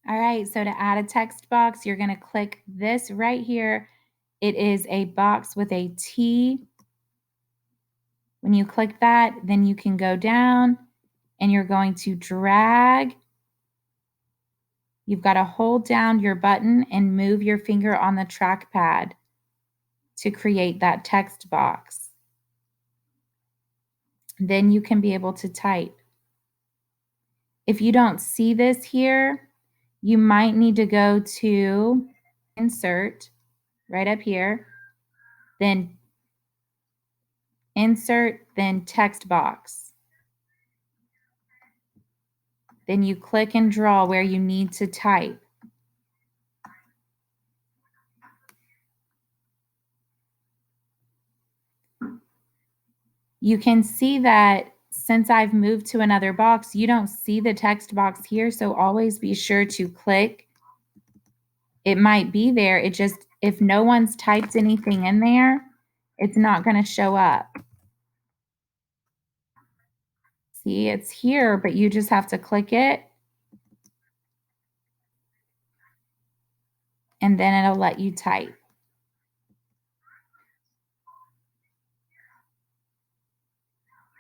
All right, so to add a text box, you're going to click this right here. It is a box with a T. When you click that, then you can go down and you're going to drag. You've got to hold down your button and move your finger on the trackpad to create that text box. Then you can be able to type. If you don't see this here, you might need to go to Insert right up here, then Insert, then Text Box. Then you click and draw where you need to type. You can see that since I've moved to another box, you don't see the text box here, so always be sure to click. It might be there, it just, if no one's typed anything in there, it's not going to show up. See, it's here, but you just have to click it, and then it'll let you type.